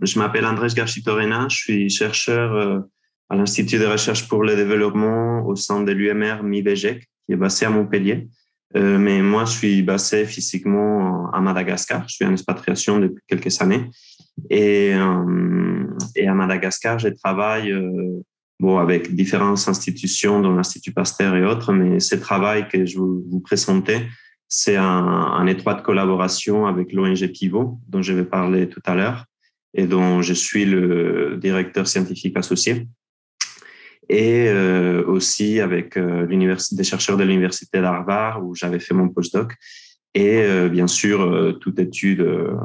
je m'appelle Andrés Garchitorena, je suis chercheur à l'Institut de recherche pour le développement au sein de l'UMR MIVEGEC, qui est basé à Montpellier. Mais moi, je suis basé physiquement à Madagascar. Je suis en expatriation depuis quelques années. Et à Madagascar, je travaille avec différentes institutions, dont l'Institut Pasteur et autres, mais ce travail que je vous présentais, c'est en étroite collaboration avec l'ONG Pivot, dont je vais parler tout à l'heure, et dont je suis le directeur scientifique associé, et aussi avec des chercheurs de l'Université d'Harvard, où j'avais fait mon postdoc, et bien sûr, toute étude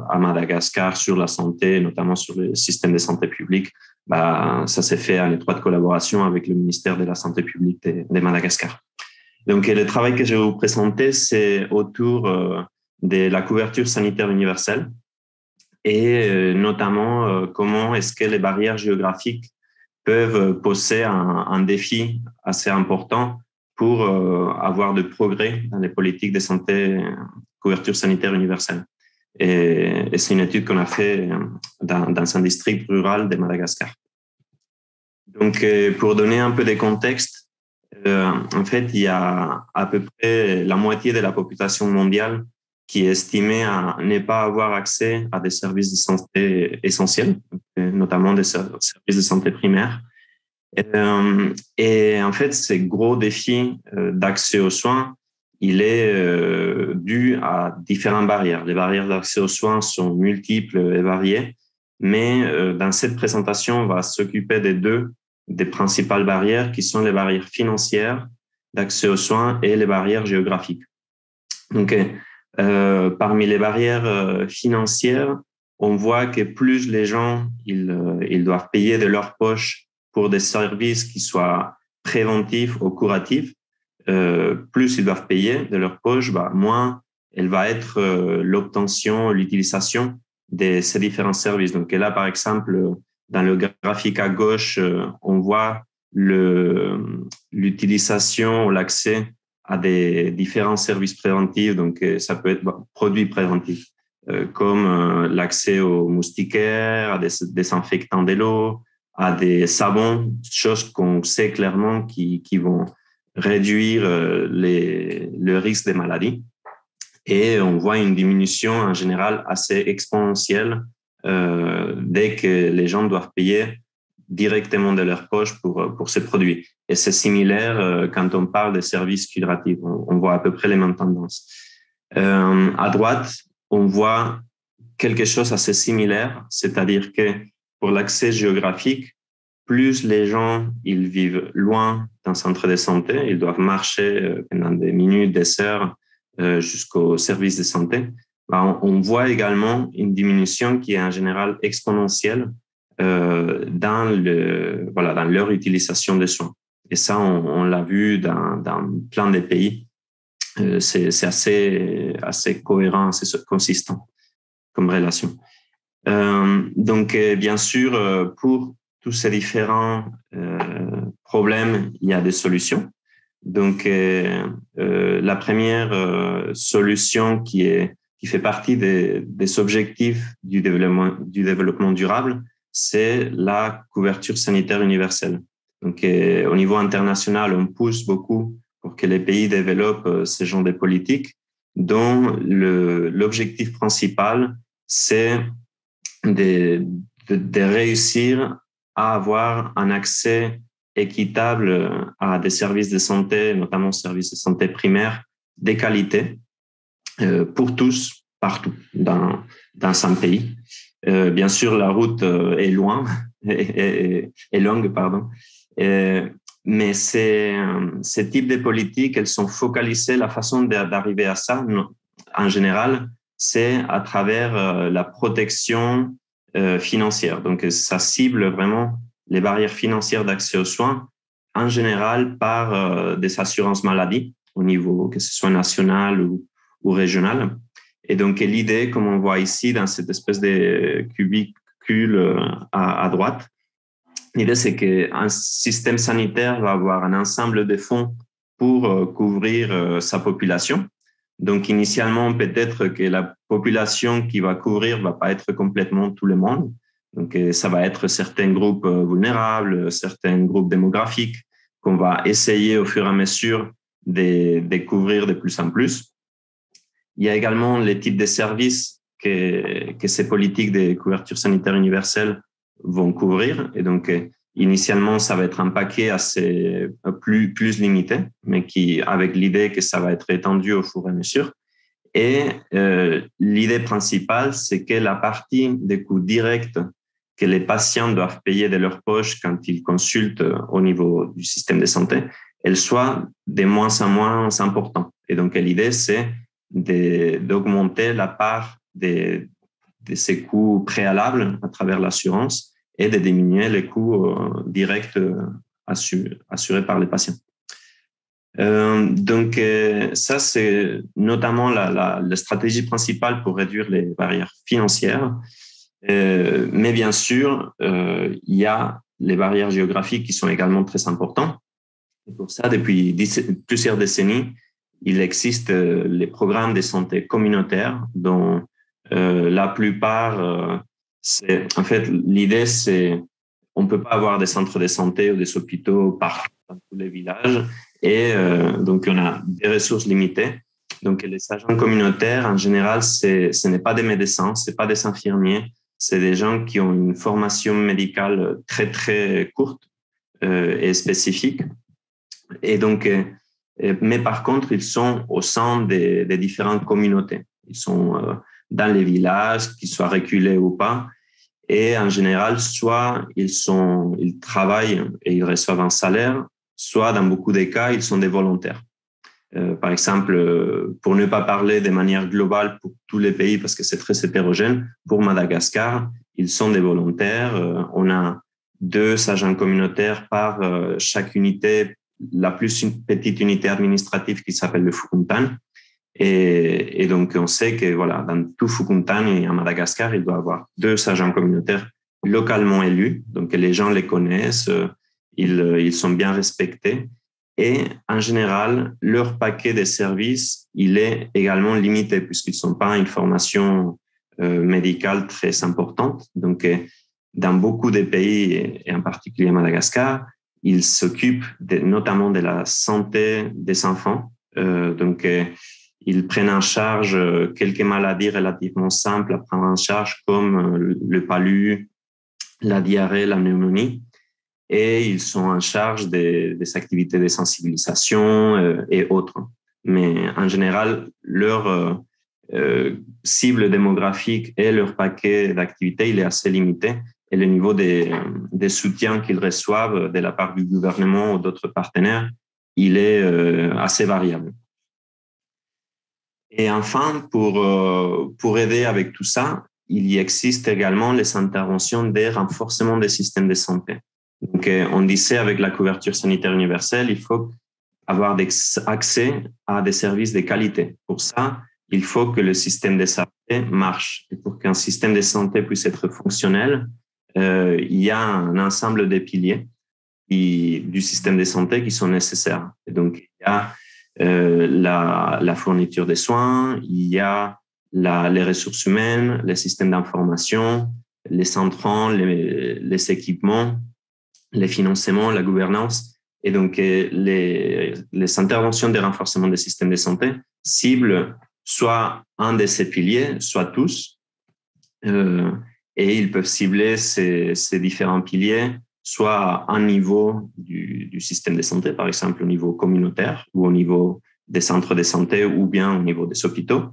à Madagascar sur la santé, notamment sur le système de santé publique, ça s'est fait en étroite collaboration avec le ministère de la Santé publique de Madagascar. Donc, le travail que je vais vous présenter, c'est autour de la couverture sanitaire universelle et notamment comment est-ce que les barrières géographiques peuvent poser un défi assez important pour avoir de progrès dans les politiques de santé, couverture sanitaire universelle. Et c'est une étude qu'on a fait dans un district rural de Madagascar. Donc, pour donner un peu de contexte, en fait, il y a à peu près la moitié de la population mondiale qui est estimée à ne pas avoir accès à des services de santé essentiels, notamment des services de santé primaires. Et en fait, ce gros défi d'accès aux soins, il est dû à différentes barrières. Les barrières d'accès aux soins sont multiples et variées, mais dans cette présentation, on va s'occuper des principales barrières qui sont les barrières financières d'accès aux soins et les barrières géographiques. Donc, parmi les barrières financières, on voit que plus les gens ils doivent payer de leur poche pour des services qui soient préventifs ou curatifs, plus ils doivent payer de leur poche, moins elle va être l'obtention, l'utilisation de ces différents services. Donc là, par exemple, dans le graphique à gauche, on voit l'utilisation ou l'accès à des différents services préventifs. Donc, ça peut être produits préventifs, comme l'accès aux moustiquaires, à des désinfectants de l'eau, à des savons, choses qu'on sait clairement qui vont réduire le risque des maladies. Et on voit une diminution en général assez exponentielle dès que les gens doivent payer directement de leur poche pour ces produits. Et c'est similaire quand on parle de services curatifs. On voit à peu près les mêmes tendances. À droite, on voit quelque chose assez similaire, c'est-à-dire que pour l'accès géographique, plus les gens ils vivent loin d'un centre de santé, ils doivent marcher pendant des minutes, des heures jusqu'au service de santé, on voit également une diminution qui est en général exponentielle dans leur utilisation des soins. Et ça, on l'a vu dans plein de pays. C'est assez cohérent, assez consistant comme relation. Donc, bien sûr, pour tous ces différents problèmes, il y a des solutions. Donc, la première solution qui fait partie des objectifs du développement durable, c'est la couverture sanitaire universelle. Donc, au niveau international, on pousse beaucoup pour que les pays développent ce genre de politiques, dont l'objectif principal, c'est de réussir à avoir un accès équitable à des services de santé, notamment services de santé primaires, de qualité pour tous, partout dans un pays. Bien sûr, la route est longue, pardon. Mais ces types de politiques, elles sont focalisées, la façon d'arriver à ça, en général, c'est à travers la protection financière. Donc, ça cible vraiment les barrières financières d'accès aux soins, en général par des assurances maladie, au niveau que ce soit national ou régional. Et donc, l'idée, comme on voit ici, dans cette espèce de cubicule à droite, l'idée, c'est qu'un système sanitaire va avoir un ensemble de fonds pour couvrir sa population. Donc, initialement, peut-être que la population qui va couvrir va pas être complètement tout le monde, Donc, ça va être certains groupes vulnérables, certains groupes démographiques qu'on va essayer au fur et à mesure de découvrir de plus en plus. Il y a également les types de services que ces politiques de couverture sanitaire universelle vont couvrir. Et donc, initialement, ça va être un paquet assez plus limité, mais avec l'idée que ça va être étendu au fur et à mesure. Et l'idée principale, c'est que la partie des coûts directs que les patients doivent payer de leur poche quand ils consultent au niveau du système de santé, elle soit de moins en moins importante. Et donc, l'idée, c'est d'augmenter la part de ces coûts préalables à travers l'assurance et de diminuer les coûts directs assurés par les patients. Donc, ça, c'est notamment la stratégie principale pour réduire les barrières financières. Mais bien sûr, il y a les barrières géographiques qui sont également très importantes. Et pour ça, depuis plusieurs décennies, il existe les programmes de santé communautaires dont la plupart, en fait, l'idée, c'est on ne peut pas avoir des centres de santé ou des hôpitaux partout dans tous les villages. Et donc, on a des ressources limitées. Donc, les agents communautaires, en général, ce n'est pas des médecins, ce n'est pas des infirmiers, c'est des gens qui ont une formation médicale très, très courte et spécifique. Et donc, mais par contre, ils sont au sein des différentes communautés. Ils sont dans les villages, qu'ils soient reculés ou pas. Et en général, soit ils travaillent et ils reçoivent un salaire, soit dans beaucoup de cas, ils sont des volontaires. Par exemple, pour ne pas parler de manière globale pour tous les pays, parce que c'est très hétérogène, pour Madagascar, ils sont des volontaires. On a 2 agents communautaires par chaque unité, la plus une petite unité administrative qui s'appelle le Fukuntan. Et donc, on sait que voilà, dans tout Fukuntan et à Madagascar, il doit y avoir 2 agents communautaires localement élus. Donc, les gens les connaissent, ils sont bien respectés. Et en général, leur paquet de services, il est également limité puisqu'ils ne sont pas une formation médicale très importante. Donc, dans beaucoup de pays, et en particulier à Madagascar, ils s'occupent notamment de la santé des enfants. Donc, ils prennent en charge quelques maladies relativement simples à prendre en charge comme le palu, la diarrhée, la pneumonie. Et ils sont en charge des activités de sensibilisation et autres. Mais en général, leur cible démographique et leur paquet d'activités, il est assez limité. Et le niveau des soutiens qu'ils reçoivent de la part du gouvernement ou d'autres partenaires, il est assez variable. Et enfin, pour aider avec tout ça, il y existe également les interventions de renforcement des systèmes de santé. Donc, on disait avec la couverture sanitaire universelle, il faut avoir accès à des services de qualité. Pour ça, il faut que le système de santé marche. Et pour qu'un système de santé puisse être fonctionnel, il y a un ensemble de piliers du système de santé qui sont nécessaires. Et donc, il y a la fourniture des soins, il y a les ressources humaines, les systèmes d'information, les intrants, les équipements, les financements, la gouvernance. Et donc, les interventions de renforcement des systèmes de santé ciblent soit un de ces piliers, soit tous. Et ils peuvent cibler ces différents piliers, soit à un niveau du système de santé, par exemple au niveau communautaire ou au niveau des centres de santé ou bien au niveau des hôpitaux,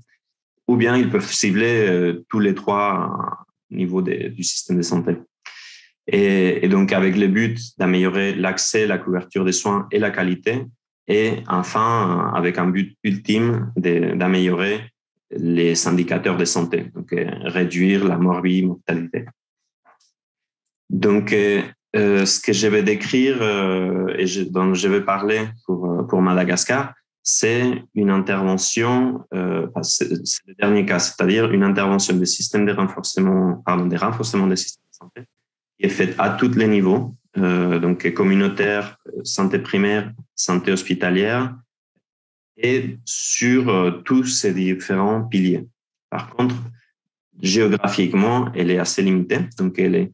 ou bien ils peuvent cibler tous les 3 niveaux du système de santé. Et donc, avec le but d'améliorer l'accès, la couverture des soins et la qualité, et enfin, avec un but ultime d'améliorer les indicateurs de santé, donc réduire la mortalité. Donc, ce que je vais décrire et dont je vais parler pour Madagascar, c'est une intervention, c'est le dernier cas, c'est-à-dire une intervention des systèmes de renforcement des systèmes de santé qui est faite à tous les niveaux, donc communautaire, santé primaire, santé hospitalière, et sur tous ces différents piliers. Par contre, géographiquement, elle est assez limitée. Donc, elle est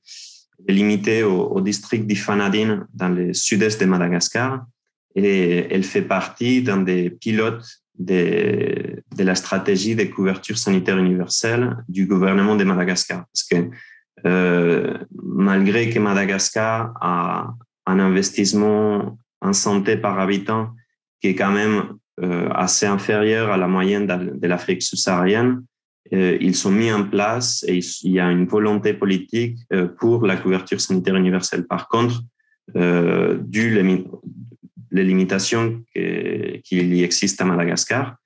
limitée au district d'Ifanadine dans le sud-est de Madagascar. Et elle fait partie d'un des pilotes de la stratégie de couverture sanitaire universelle du gouvernement de Madagascar. Parce que malgré que Madagascar a un investissement en santé par habitant qui est quand même assez inférieur à la moyenne de l'Afrique subsaharienne, ils sont mis en place et il y a une volonté politique pour la couverture sanitaire universelle. Par contre, dû les limitations qu'il y existe à Madagascar,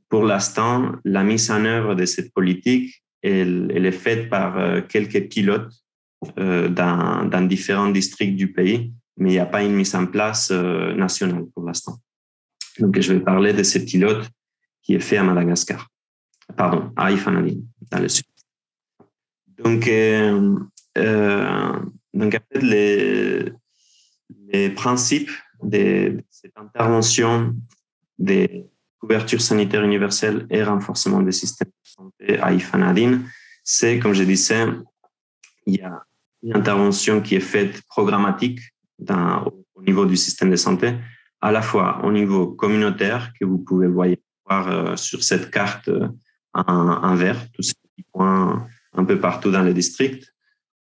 pour l'instant, la mise en œuvre de cette politique, elle est faite par quelques pilotes dans différents districts du pays, mais il n'y a pas une mise en place nationale pour l'instant. Donc, je vais parler de ces pilotes qui est fait à Madagascar. Pardon, à Ifanadine, dans le sud. Donc, en fait, les principes de cette intervention des couverture sanitaire universelle et renforcement des systèmes de santé à Ifanadine, c'est, comme je disais, il y a une intervention qui est faite programmatique au niveau du système de santé, à la fois au niveau communautaire, que vous pouvez voir sur cette carte en vert, tous ces petits points un peu partout dans les districts,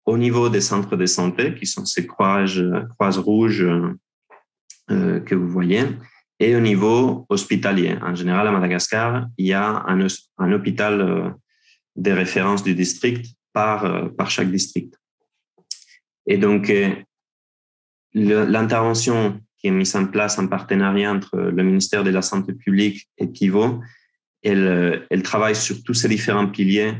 au niveau des centres de santé, qui sont ces croix rouges que vous voyez, et au niveau hospitalier. En général, à Madagascar, il y a un hôpital de référence du district par chaque district. Et donc, l'intervention qui est mise en place en partenariat entre le ministère de la Santé publique et Kivo, elle travaille sur tous ces différents piliers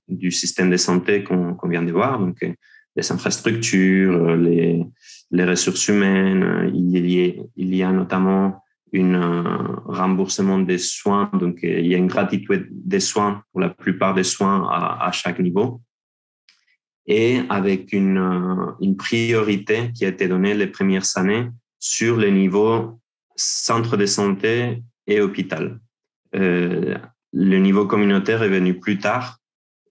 du système de santé qu'on vient de voir, donc les infrastructures, les ressources humaines. Il y a notamment un remboursement des soins, donc il y a une gratuité des soins pour la plupart des soins à chaque niveau, et avec une priorité qui a été donnée les premières années sur les niveaux centre de santé et hôpital. Le niveau communautaire est venu plus tard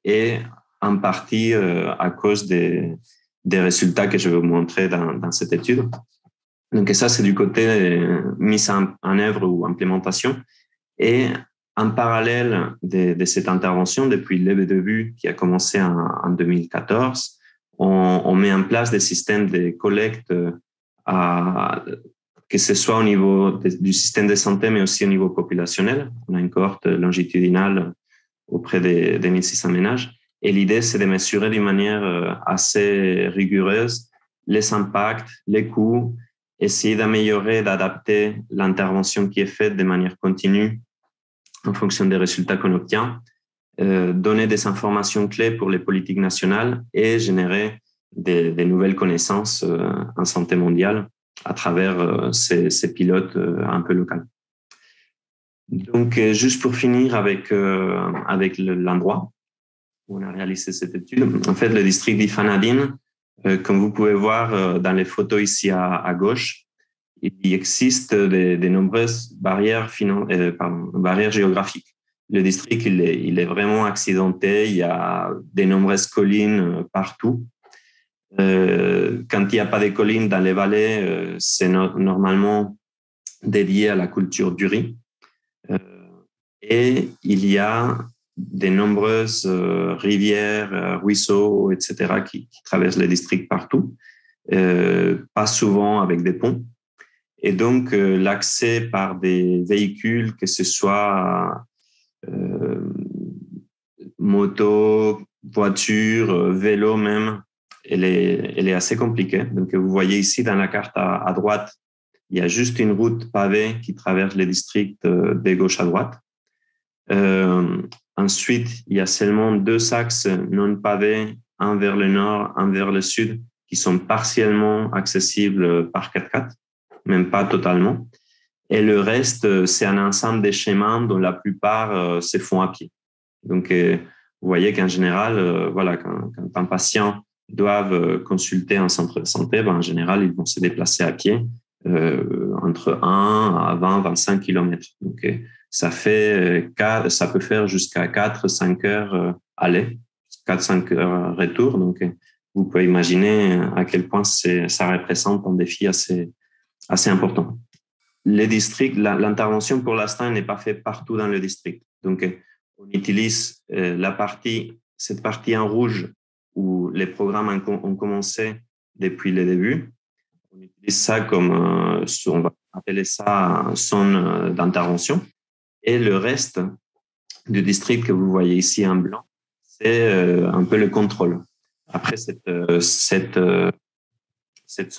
et en partie à cause des résultats que je vais vous montrer dans cette étude. Donc ça, c'est du côté mise en œuvre ou implémentation. Et en parallèle de cette intervention, depuis le début qui a commencé en 2014, on met en place des systèmes de collecte que ce soit au niveau du système de santé, mais aussi au niveau populationnel. On a une cohorte longitudinale auprès des 1600 ménages. Et l'idée, c'est de mesurer d'une manière assez rigoureuse les impacts, les coûts, essayer d'améliorer, d'adapter l'intervention qui est faite de manière continue en fonction des résultats qu'on obtient, donner des informations clés pour les politiques nationales et générer des nouvelles connaissances en santé mondiale à travers ces pilotes un peu locaux. Donc, juste pour finir avec l'endroit où on a réalisé cette étude, en fait, le district d'Ifanadine, comme vous pouvez voir dans les photos ici à gauche, il existe de nombreuses barrières géographiques. Le district, il est vraiment accidenté, il y a de nombreuses collines partout. Quand il n'y a pas de collines dans les vallées, c'est normalement dédié à la culture du riz. Et il y a de nombreuses rivières, ruisseaux, etc., qui traversent le district partout, pas souvent avec des ponts. Et donc, l'accès par des véhicules, que ce soit moto, voiture, vélo même, elle est assez compliquée. Donc, vous voyez ici dans la carte à droite, il y a juste une route pavée qui traverse les districts de gauche à droite. Ensuite, il y a seulement 2 axes non pavés, un vers le nord, un vers le sud, qui sont partiellement accessibles par 4x4, même pas totalement. Et le reste, c'est un ensemble de chemins dont la plupart se font à pied. Donc, vous voyez qu'en général, voilà, quand un patient doit consulter un centre de santé, en général, ils vont se déplacer à pied entre 1 à 20, 25 km. Donc, ça peut faire jusqu'à 4-5 heures aller, 4-5 heures retour. Donc, vous pouvez imaginer à quel point ça représente un défi assez important. Les districts, l'intervention pour l'instant n'est pas faite partout dans le district. Donc, on utilise cette partie en rouge où les programmes ont commencé depuis le début. On utilise ça comme, on va appeler ça zone d'intervention. Et le reste du district que vous voyez ici en blanc, c'est un peu le contrôle. Après, cette zone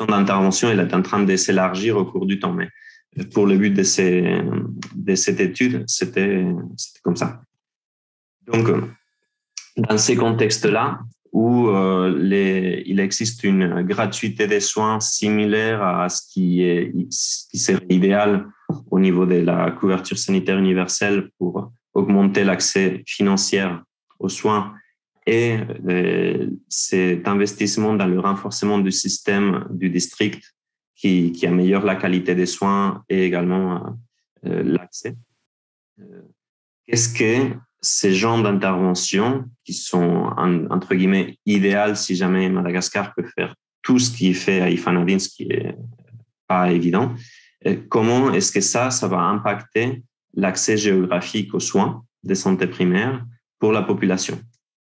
d'intervention, elle est en train de s'élargir au cours du temps. Mais pour le but de cette étude, c'était comme ça. Donc, dans ces contextes-là, où il existe une gratuité des soins similaire à ce qui serait idéal au niveau de la couverture sanitaire universelle pour augmenter l'accès financier aux soins et cet investissement dans le renforcement du système du district qui améliore la qualité des soins et également l'accès. Qu'est-ce que ces genres d'interventions qui sont, entre guillemets, idéales si jamais Madagascar peut faire tout ce qui est fait à Ifanadine, ce qui est pas évident, comment est-ce que ça va impacter l'accès géographique aux soins de santé primaire pour la population?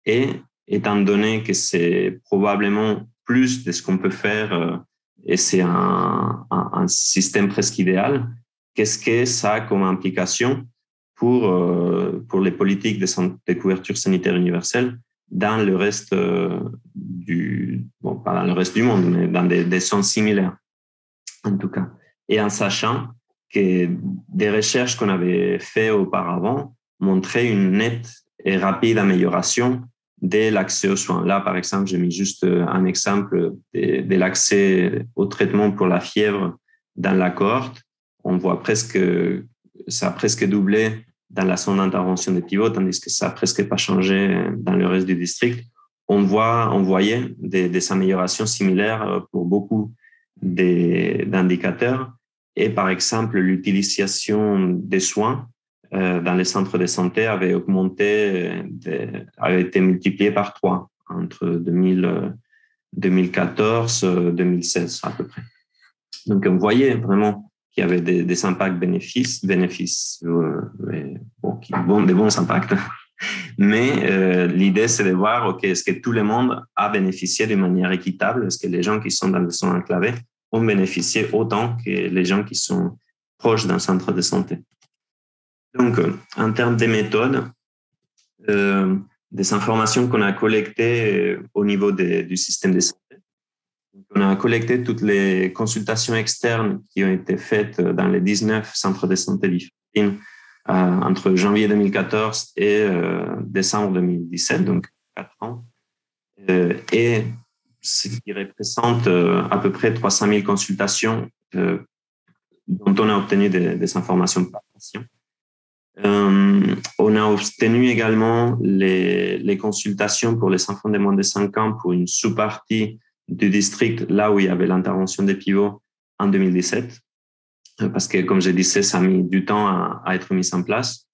Et étant donné que c'est probablement plus de ce qu'on peut faire et c'est un système presque idéal, qu'est-ce que ça a comme implication pour les politiques de couverture sanitaire universelle dans le reste pas dans le reste du monde, mais dans des zones similaires, en tout cas. Et en sachant que des recherches qu'on avait faites auparavant montraient une nette et rapide amélioration de l'accès aux soins. Là, par exemple, j'ai mis juste un exemple de l'accès au traitement pour la fièvre dans la cohorte. On voit ça a presque doublé dans la zone d'intervention des pivots, tandis que ça n'a presque pas changé dans le reste du district. On voyait des améliorations similaires pour beaucoup d'indicateurs. Et par exemple, l'utilisation des soins dans les centres de santé avait été multipliée par 3 entre 2014 et 2016 à peu près. Donc, on voyait vraiment qu'il y avait des impacts bénéfices, des bons impacts. Mais l'idée, c'est de voir, OK, est-ce que tout le monde a bénéficié de manière équitable? Est-ce que les gens qui sont dans les zones enclavées ont bénéficié autant que les gens qui sont proches d'un centre de santé? Donc, en termes de méthodes, des informations qu'on a collectées au niveau du système de santé, on a collecté toutes les consultations externes qui ont été faites dans les 19 centres de santé différents entre janvier 2014 et décembre 2017, donc 4 ans. Et ce qui représente à peu près 300 000 consultations dont on a obtenu des informations par patient. On a obtenu également les consultations pour les enfants de moins de 5 ans pour une sous-partie du district, là où il y avait l'intervention des pivots en 2017, parce que, comme je disais, ça a mis du temps à être mis en place.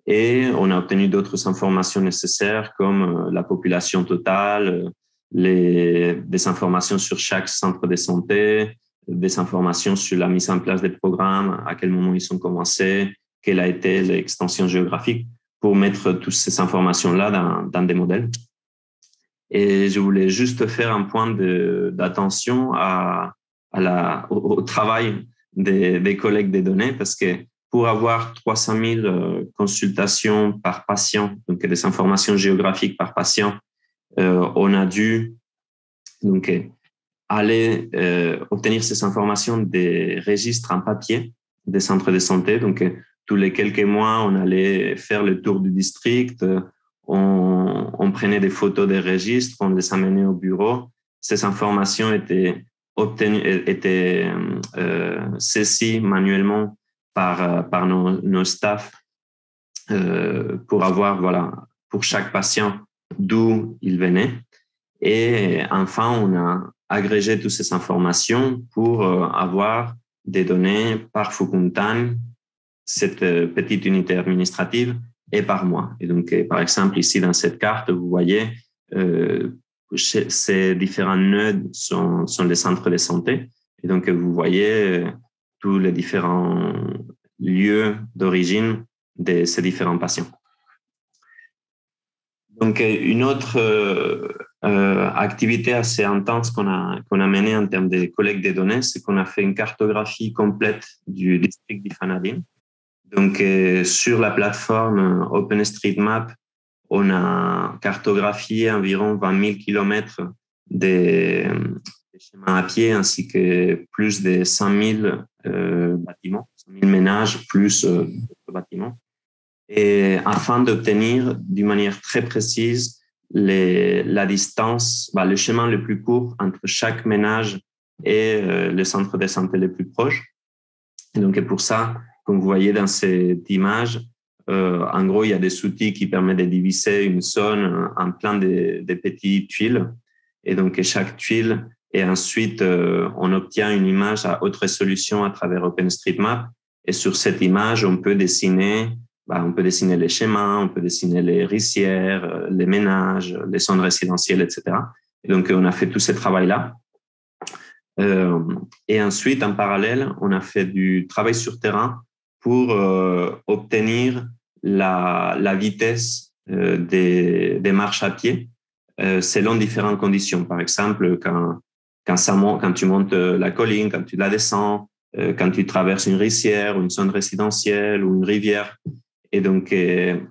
Et on a obtenu d'autres informations nécessaires comme la population totale, des informations sur chaque centre de santé, des informations sur la mise en place des programmes, à quel moment ils ont commencé, quelle a été l'extension géographique, pour mettre toutes ces informations-là dans des modèles. Et je voulais juste faire un point d'attention au travail des collègues des données, parce que pour avoir 300 000 consultations par patient, donc des informations géographiques par patient, on a dû donc aller obtenir ces informations des registres en papier des centres de santé. Donc, tous les quelques mois, on allait faire le tour du district, on prenait des photos des registres, on les amenait au bureau. Ces informations étaient saisies manuellement par nos staffs pour avoir, pour chaque patient, d'où il venait. Et enfin, on a agrégé toutes ces informations pour avoir des données par Fukuntan cette petite unité administrative et par mois. Et donc, par exemple, ici dans cette carte, vous voyez, ces différents nœuds sont les centres de santé. Et donc, vous voyez tous les différents lieux d'origine de ces différents patients. Donc, une autre activité assez intense qu'on a menée en termes de collecte des données, c'est qu'on a fait une cartographie complète du district d'Ifanadim. Donc, sur la plateforme OpenStreetMap, on a cartographié environ 20 000 kilomètres des chemins à pied, ainsi que plus de 100 000 bâtiments, 100 000 ménages, plus d'autres bâtiments, et afin d'obtenir d'une manière très précise la distance, le chemin le plus court entre chaque ménage et le centre de santé le plus proche. Et donc, pour ça, comme vous voyez dans cette image, en gros, il y a des outils qui permettent de diviser une zone en plein de petites tuiles. Et donc, chaque tuile, et ensuite, on obtient une image à haute résolution à travers OpenStreetMap. Et sur cette image, on peut dessiner les schémas, on peut dessiner les rizières, les ménages, les zones résidentielles, etc. Et donc, on a fait tout ce travail-là. Et ensuite, en parallèle, on a fait du travail sur terrain pour obtenir la vitesse des marches à pied selon différentes conditions. Par exemple, quand tu montes la colline, quand tu la descends, quand tu traverses une rizière ou une zone résidentielle ou une rivière. Et donc,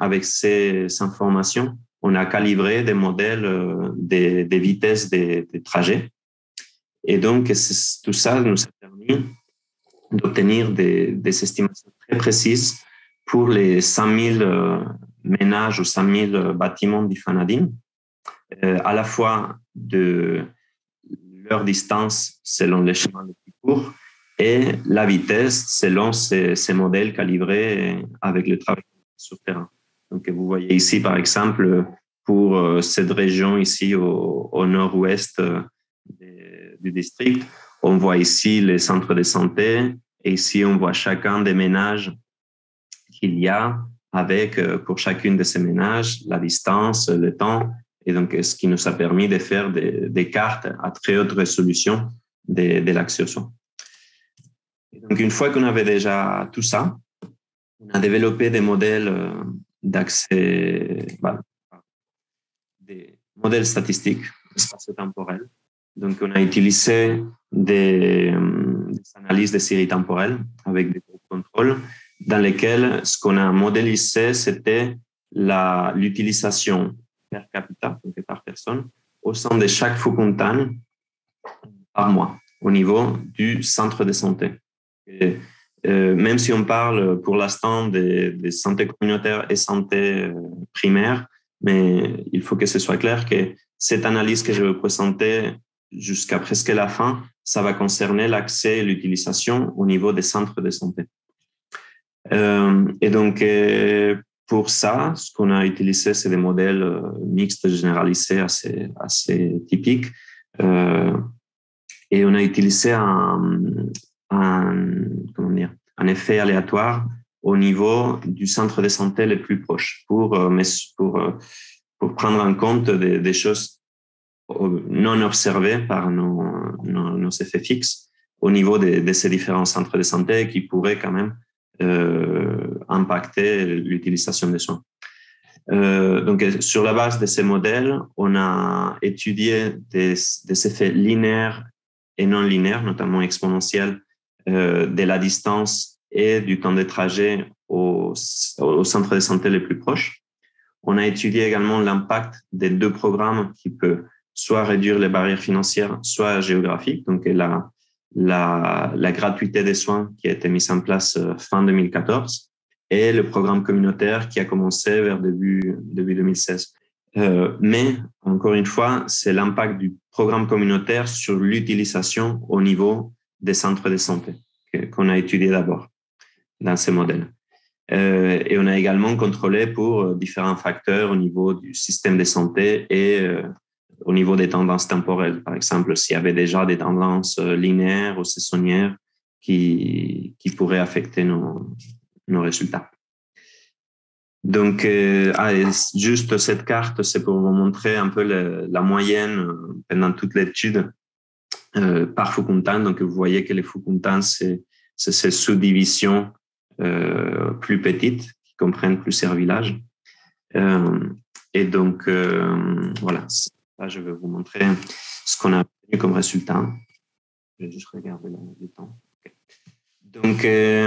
avec ces informations, on a calibré des modèles des vitesses des trajets. Et donc, tout ça nous a permis d'obtenir des estimations très précises pour les 100 000 ménages ou 100 000 bâtiments d'Ifanadim, à la fois de leur distance selon les chemins les plus courts et la vitesse selon ces modèles calibrés avec le travail sur terrain. Donc, vous voyez ici, par exemple, pour cette région ici au nord-ouest du district, on voit ici les centres de santé et ici, on voit chacun des ménages qu'il y a avec, pour chacune de ces ménages, la distance, le temps. Et donc, ce qui nous a permis de faire des cartes à très haute résolution de l'accès aux soins. Et donc, une fois qu'on avait déjà tout ça, on a développé des modèles d'accès, des modèles statistiques spatio-temporels. Donc, on a utilisé des analyses de séries temporelles avec des groupes contrôle dans lesquels ce qu'on a modélisé, c'était l'utilisation per capita, donc par personne, au sein de chaque Fukuntan par mois au niveau du centre de santé. Et, même si on parle pour l'instant de santé communautaire et santé primaire, mais il faut que ce soit clair que cette analyse que je vais présenter jusqu'à presque la fin, ça va concerner l'accès et l'utilisation au niveau des centres de santé. Et donc, pour ça, ce qu'on a utilisé, c'est des modèles mixtes généralisés assez typiques. Et on a utilisé un effet aléatoire au niveau du centre de santé le plus proche pour prendre en compte des choses non observées par nos effets fixes au niveau de ces différents centres de santé qui pourraient quand même impacter l'utilisation des soins. Donc, sur la base de ces modèles, on a étudié des effets linéaires et non linéaires, notamment exponentiels, de la distance et du temps de trajet au centre de santé les plus proches. On a étudié également l'impact des deux programmes qui peuvent soit réduire les barrières financières, soit géographiques. Donc, la gratuité des soins qui a été mise en place fin 2014 et le programme communautaire qui a commencé vers début 2016. Mais, encore une fois, c'est l'impact du programme communautaire sur l'utilisation au niveau des centres de santé qu'on a étudié d'abord dans ces modèles. Et on a également contrôlé pour différents facteurs au niveau du système de santé et au niveau des tendances temporelles. Par exemple, s'il y avait déjà des tendances linéaires ou saisonnières qui pourraient affecter nos résultats. Donc, juste cette carte, c'est pour vous montrer un peu la moyenne pendant toute l'étude par Fukuntan. Donc, vous voyez que les Fukuntan, c'est ces sous-divisions plus petites qui comprennent plusieurs villages. Et donc, voilà, là, je vais vous montrer ce qu'on a obtenu comme résultat. Je vais juste regarder le temps. Okay.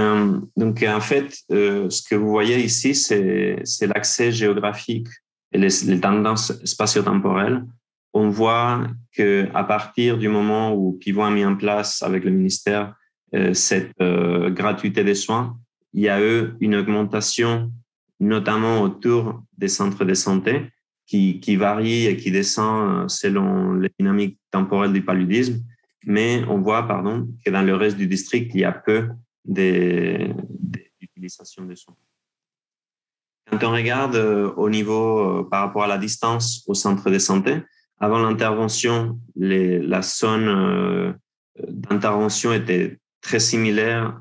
Donc, en fait, ce que vous voyez ici, c'est l'accès géographique et les tendances spatio-temporelles. On voit qu'à partir du moment où Pivot a mis en place avec le ministère cette gratuité des soins, il y a eu une augmentation, notamment autour des centres de santé, qui varie et qui descend selon les dynamiques temporelles du paludisme. Mais on voit, que dans le reste du district, il y a peu d'utilisation des soins. Quand on regarde au niveau par rapport à la distance au centre de santé, avant l'intervention, la zone d'intervention était très similaire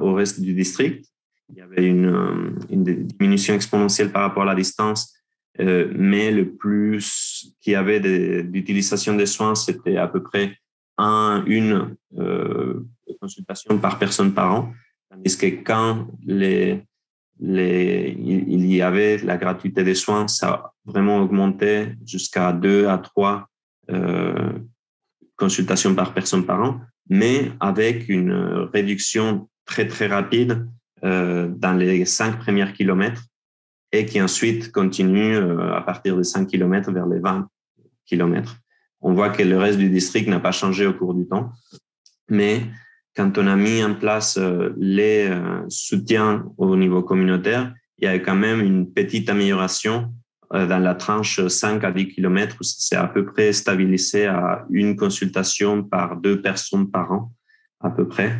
au reste du district. Il y avait une diminution exponentielle par rapport à la distance, mais le plus qu'il y avait d'utilisation des soins, c'était à peu près une consultation par personne par an, tandis que quand il y avait la gratuité des soins, ça a vraiment augmenté jusqu'à 2 à 3 consultations par personne par an, mais avec une réduction très, très rapide dans les 5 premiers kilomètres et qui ensuite continue à partir des 5 kilomètres vers les 20 kilomètres. On voit que le reste du district n'a pas changé au cours du temps, mais quand on a mis en place les soutiens au niveau communautaire, il y a quand même une petite amélioration dans la tranche 5 à 10 km, où c'est à peu près stabilisé à une consultation par 2 personnes par an, à peu près.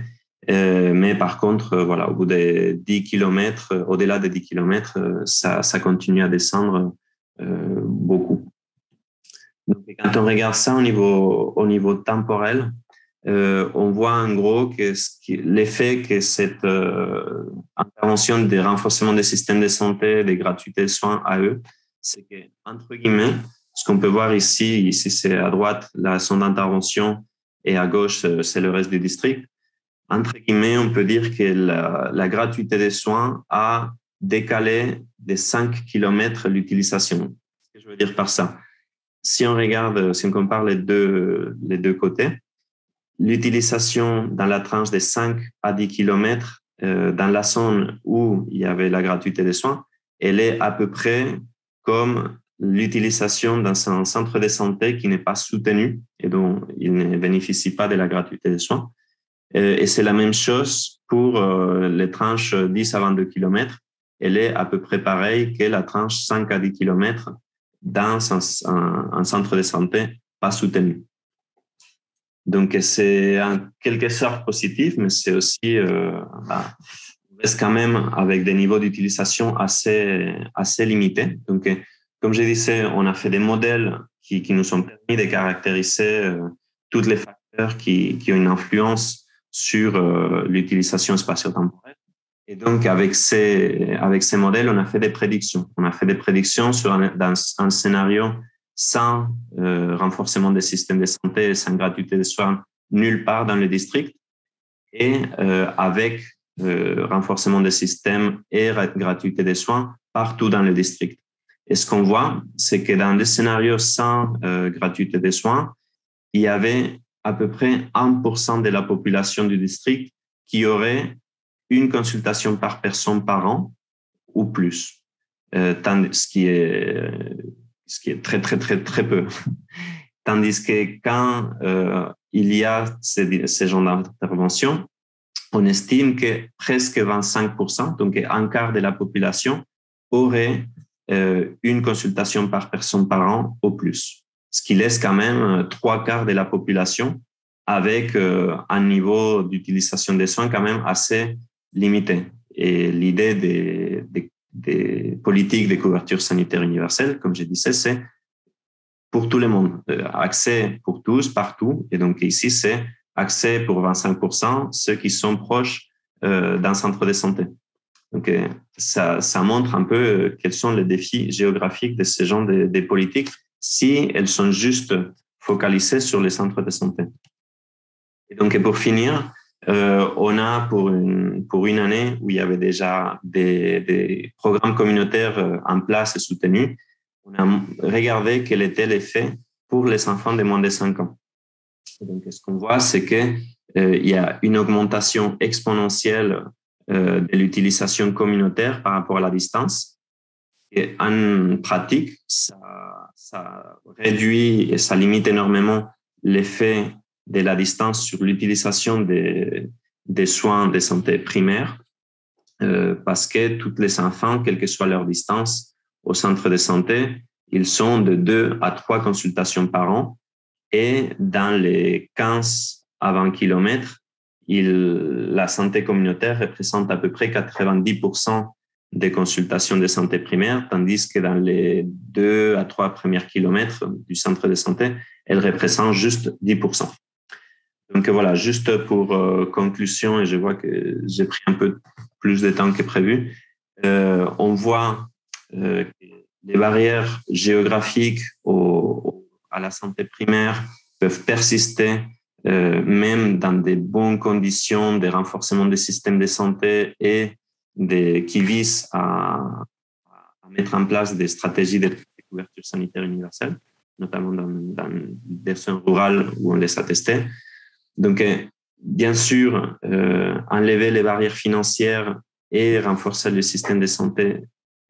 Mais par contre, voilà, au bout des 10 km, au-delà des 10 km, ça continue à descendre beaucoup. Donc, quand on regarde ça au niveau temporel, on voit en gros que l'effet que cette intervention des renforcements des systèmes de santé, des gratuités de soins à eux, c'est que, entre guillemets, ce qu'on peut voir ici c'est à droite la zone d'intervention et à gauche, c'est le reste du district. Entre guillemets, on peut dire que la gratuité des soins a décalé de 5 km l'utilisation. Ce que je veux dire par ça, si on compare les deux côtés, l'utilisation dans la tranche de 5 à 10 km dans la zone où il y avait la gratuité des soins, elle est à peu près comme l'utilisation dans un centre de santé qui n'est pas soutenu et dont il ne bénéficie pas de la gratuité des soins. Et c'est la même chose pour les tranches 10 à 22 km. Elle est à peu près pareille que la tranche 5 à 10 km dans un centre de santé pas soutenu. Donc, c'est en quelque sorte positif, mais c'est aussi, on reste quand même avec des niveaux d'utilisation assez limités. Donc, comme je disais, on a fait des modèles qui nous ont permis de caractériser tous les facteurs qui ont une influence sur l'utilisation spatio-temporelle. Et donc, avec ces modèles, on a fait des prédictions. On a fait des prédictions dans un scénario sans renforcement des systèmes de santé, sans gratuité de soins nulle part dans le district, et avec renforcement des systèmes et gratuité des soins partout dans le district. Et ce qu'on voit, c'est que dans les scénarios sans gratuité des soins, il y avait à peu près 1% de la population du district qui aurait une consultation par personne par an ou plus, ce qui est très, très, très, très peu. Tandis que quand il y a ces genres d'intervention, on estime que presque 25%, donc un quart de la population, aurait une consultation par personne par an au plus, ce qui laisse quand même 3/4 de la population avec un niveau d'utilisation des soins quand même assez limité. Et l'idée des politiques de couverture sanitaire universelle, comme je disais, c'est pour tout le monde, accès pour tous, partout. Et donc ici, c'est accès pour 25%, ceux qui sont proches d'un centre de santé. Donc, ça montre un peu quels sont les défis géographiques de ces genres de politiques si elles sont juste focalisées sur les centres de santé. Et donc, pour finir, on a pour une année où il y avait déjà des programmes communautaires en place et soutenus, on a regardé quel était l'effet pour les enfants de moins de 5 ans. Et donc, ce qu'on voit, c'est qu'il y a une augmentation exponentielle de l'utilisation communautaire par rapport à la distance. Et en pratique, ça réduit et ça limite énormément l'effet de la distance sur l'utilisation des soins de santé primaire, parce que tous les enfants, quelle que soit leur distance au centre de santé, ils sont de 2 à 3 consultations par an. Et dans les 15 à 20 kilomètres, la santé communautaire représente à peu près 90% des consultations de santé primaire, tandis que dans les 2 à 3 premiers kilomètres du centre de santé, elle représente juste 10%. Donc voilà, juste pour conclusion, et je vois que j'ai pris un peu plus de temps que prévu, on voit les barrières géographiques à la santé primaire peuvent persister même dans des bonnes conditions de renforcement des systèmes de santé et qui visent à mettre en place des stratégies de couverture sanitaire universelle, notamment dans des zones rurales où on les a testées. Donc, bien sûr, enlever les barrières financières et renforcer le système de santé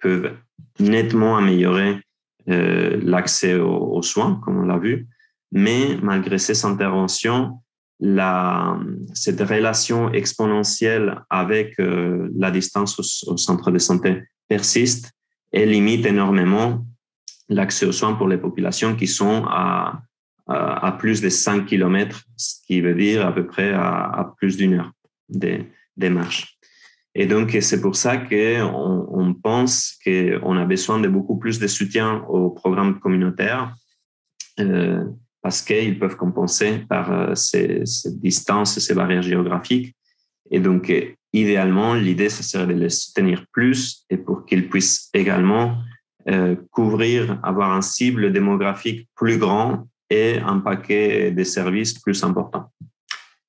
peuvent nettement améliorer l'accès aux soins, comme on l'a vu. Mais malgré ces interventions, cette relation exponentielle avec la distance au centre de santé persiste et limite énormément l'accès aux soins pour les populations qui sont à plus de 5 kilomètres, ce qui veut dire à peu près à plus d'une heure de marche. Et donc, c'est pour ça qu'on pense qu'on a besoin de beaucoup plus de soutien aux programmes communautaires parce qu'ils peuvent compenser par ces distances et ces barrières géographiques. Et donc, idéalement, l'idée, ce serait de les soutenir plus et pour qu'ils puissent également couvrir, avoir un cible démographique plus grand et un paquet de services plus important.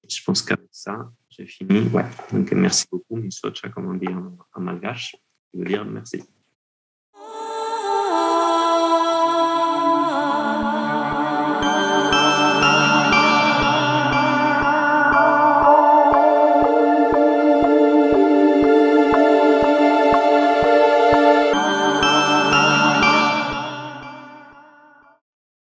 Je pense qu'avec ça, j'ai fini. Ouais. Donc, merci beaucoup, Misocha, comme on dit en malgache. Je veux dire merci.